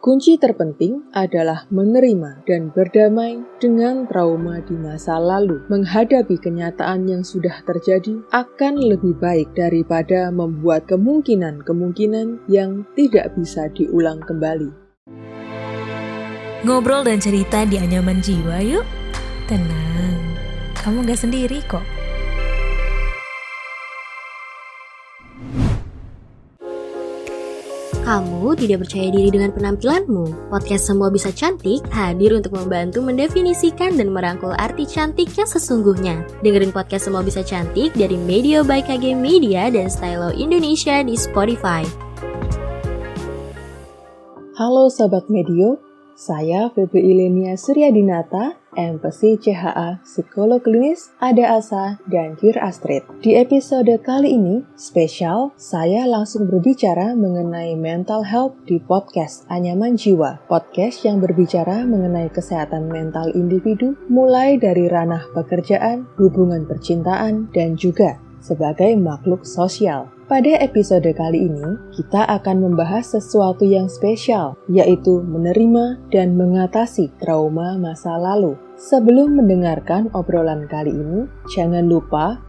Kunci terpenting adalah menerima dan berdamai dengan trauma di masa lalu. Menghadapi kenyataan yang sudah terjadi akan lebih baik daripada membuat kemungkinan-kemungkinan yang tidak bisa diulang kembali. Ngobrol dan cerita di anyaman jiwa yuk. Tenang, kamu gak sendiri kok. Kamu tidak percaya diri dengan penampilanmu? Podcast Semua Bisa Cantik hadir untuk membantu mendefinisikan dan merangkul arti cantik yang sesungguhnya. Dengerin podcast Semua Bisa Cantik dari Media by KG Media dan Stylo Indonesia di Spotify. Halo Sobat Medio, saya Feby Ilenia Suryadinata, MPC CHA, Psikolog Klinis, Ada Asa, dan Dear Astrid. Di episode kali ini, spesial, saya langsung berbicara mengenai mental health di podcast Anyaman Jiwa. Podcast yang berbicara mengenai kesehatan mental individu, mulai dari ranah pekerjaan, hubungan percintaan, dan juga sebagai makhluk sosial. Pada episode kali ini, kita akan membahas sesuatu yang spesial, yaitu menerima dan mengatasi trauma masa lalu. Sebelum mendengarkan obrolan kali ini, jangan lupa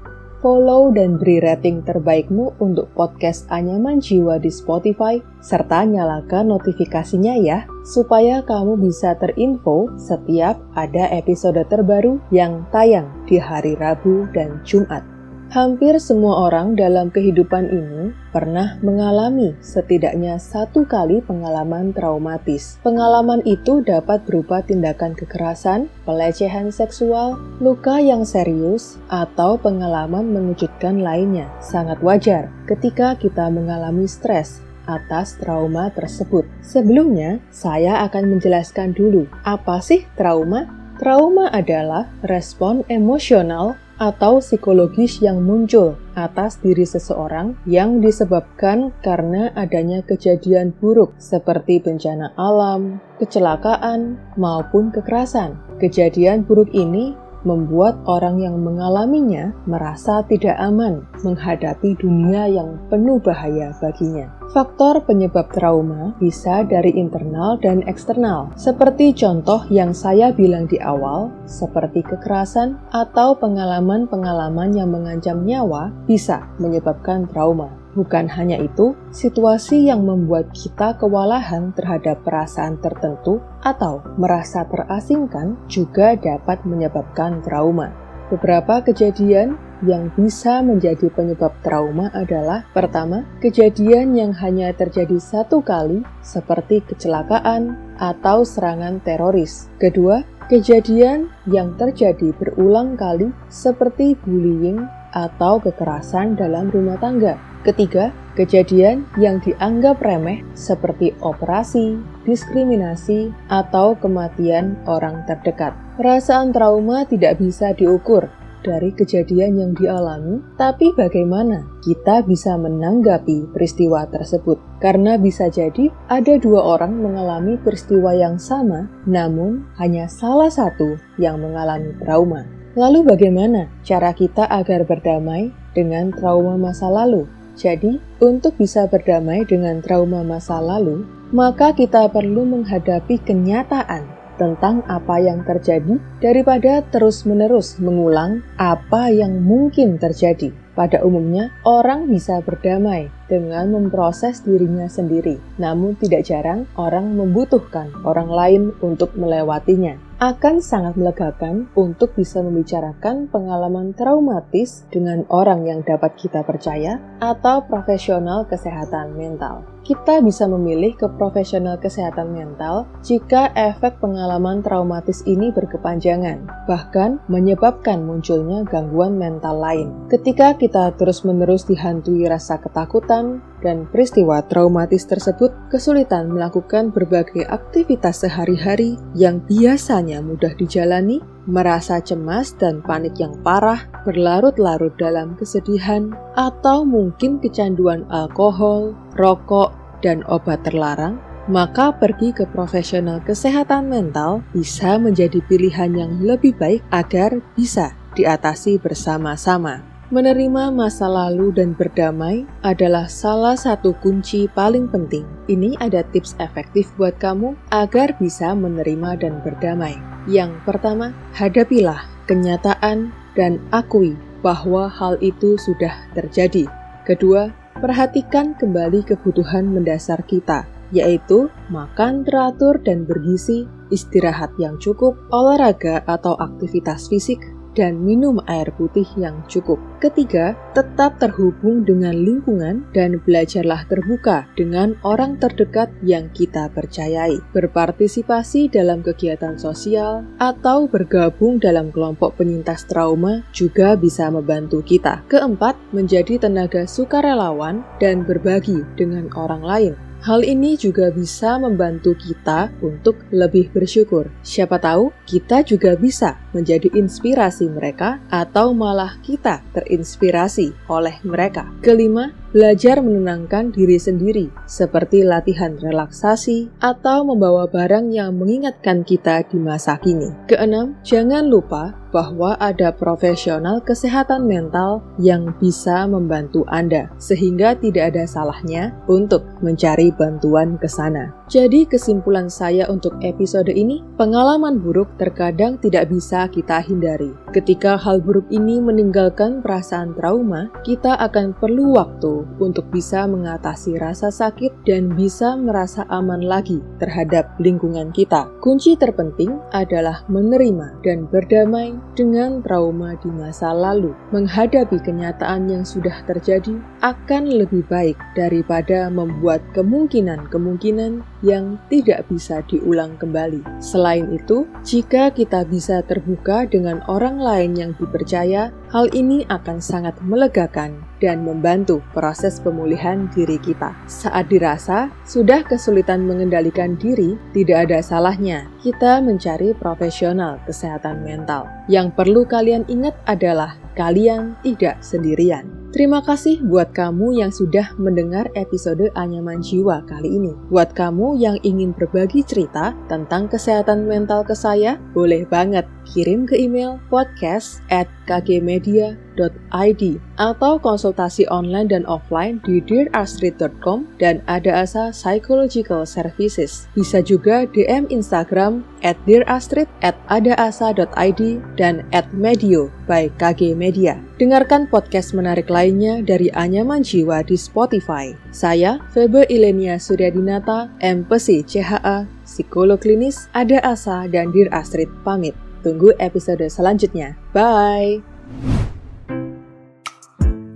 follow dan beri rating terbaikmu untuk podcast Anyaman Jiwa di Spotify, serta nyalakan notifikasinya ya, supaya kamu bisa terinfo setiap ada episode terbaru yang tayang di hari Rabu dan Jumat. Hampir semua orang dalam kehidupan ini pernah mengalami setidaknya satu kali pengalaman traumatis. Pengalaman itu dapat berupa tindakan kekerasan, pelecehan seksual, luka yang serius, atau pengalaman mengejutkan lainnya. Sangat wajar ketika kita mengalami stres atas trauma tersebut. Sebelumnya, saya akan menjelaskan dulu, apa sih trauma? Trauma adalah respon emosional atau psikologis yang muncul atas diri seseorang yang disebabkan karena adanya kejadian buruk seperti bencana alam, kecelakaan, maupun kekerasan. Kejadian buruk ini membuat orang yang mengalaminya merasa tidak aman menghadapi dunia yang penuh bahaya baginya. Faktor penyebab trauma bisa dari internal dan eksternal, seperti contoh yang saya bilang di awal, seperti kekerasan atau pengalaman-pengalaman yang mengancam nyawa bisa menyebabkan trauma. Bukan hanya itu, situasi yang membuat kita kewalahan terhadap perasaan tertentu atau merasa terasingkan juga dapat menyebabkan trauma. Beberapa kejadian yang bisa menjadi penyebab trauma adalah: pertama, kejadian yang hanya terjadi satu kali seperti kecelakaan atau serangan teroris. Kedua, kejadian yang terjadi berulang kali seperti bullying atau kekerasan dalam rumah tangga. Ketiga, kejadian yang dianggap remeh seperti operasi, diskriminasi, atau kematian orang terdekat. Perasaan trauma tidak bisa diukur dari kejadian yang dialami, tapi bagaimana kita bisa menanggapi peristiwa tersebut? Karena bisa jadi ada dua orang mengalami peristiwa yang sama, namun hanya salah satu yang mengalami trauma. Lalu bagaimana cara kita agar berdamai dengan trauma masa lalu? Jadi, untuk bisa berdamai dengan trauma masa lalu, maka kita perlu menghadapi kenyataan tentang apa yang terjadi daripada terus-menerus mengulang apa yang mungkin terjadi. Pada umumnya, orang bisa berdamai dengan memproses dirinya sendiri, namun tidak jarang orang membutuhkan orang lain untuk melewatinya. Akan sangat melegakan untuk bisa membicarakan pengalaman traumatis dengan orang yang dapat kita percaya atau profesional kesehatan mental. Kita bisa memilih ke profesional kesehatan mental jika efek pengalaman traumatis ini berkepanjangan, bahkan menyebabkan munculnya gangguan mental lain. Ketika kita terus-menerus dihantui rasa ketakutan dan peristiwa traumatis tersebut, kesulitan melakukan berbagai aktivitas sehari-hari yang biasanya mudah dijalani, merasa cemas dan panik yang parah, berlarut-larut dalam kesedihan, atau mungkin kecanduan alkohol, rokok, dan obat terlarang, maka pergi ke profesional kesehatan mental bisa menjadi pilihan yang lebih baik agar bisa diatasi bersama-sama. Menerima masa lalu dan berdamai adalah salah satu kunci paling penting. Ini ada tips efektif buat kamu agar bisa menerima dan berdamai. Yang pertama, hadapilah kenyataan dan akui bahwa hal itu sudah terjadi. Kedua, perhatikan kembali kebutuhan mendasar kita, yaitu makan teratur dan bergizi, istirahat yang cukup, olahraga atau aktivitas fisik, dan minum air putih yang cukup. Ketiga, tetap terhubung dengan lingkungan dan belajarlah terbuka dengan orang terdekat yang kita percayai. Berpartisipasi dalam kegiatan sosial atau bergabung dalam kelompok penyintas trauma juga bisa membantu kita. Keempat, menjadi tenaga sukarelawan dan berbagi dengan orang lain. Hal ini juga bisa membantu kita untuk lebih bersyukur. Siapa tahu kita juga bisa menjadi inspirasi mereka atau malah kita terinspirasi oleh mereka. Kelima, belajar menenangkan diri sendiri seperti latihan relaksasi atau membawa barang yang mengingatkan kita di masa kini. Keenam, jangan lupa bahwa ada profesional kesehatan mental yang bisa membantu Anda, sehingga tidak ada salahnya untuk mencari bantuan ke sana. Jadi kesimpulan saya untuk episode ini, pengalaman buruk terkadang tidak bisa kita hindari. Ketika hal buruk ini meninggalkan perasaan trauma, kita akan perlu waktu untuk bisa mengatasi rasa sakit dan bisa merasa aman lagi terhadap lingkungan kita. Kunci terpenting adalah menerima dan berdamai dengan trauma di masa lalu. Menghadapi kenyataan yang sudah terjadi akan lebih baik daripada membuat kemungkinan-kemungkinan yang tidak bisa diulang kembali. Selain itu, jika kita bisa terbuka dengan orang lain yang dipercaya, hal ini akan sangat melegakan dan membantu proses pemulihan diri kita. Saat dirasa sudah kesulitan mengendalikan diri, tidak ada salahnya kita mencari profesional kesehatan mental. Yang perlu kalian ingat adalah kalian tidak sendirian. Terima kasih buat kamu yang sudah mendengar episode Anyaman Jiwa kali ini. Buat kamu yang ingin berbagi cerita tentang kesehatan mental ke saya, boleh banget kirim ke email podcast@kgmedia.id atau konsultasi online dan offline di dearastrid.com dan Ada Asa Psychological Services. Bisa juga DM Instagram @dearastrid, @adaasa.id, dan @medio by KG Media. Dengarkan podcast menarik lainnya dari Anyaman Jiwa di Spotify. Saya, Febe Ilenia Suryadinata, MPC CHA, Psikolog Klinis, Ada Asa, dan Dear Astrid pamit. Tunggu episode selanjutnya. Bye!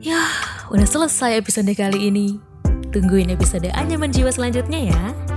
Yah, udah selesai episode kali ini. Tungguin episode Anyaman Jiwa selanjutnya ya.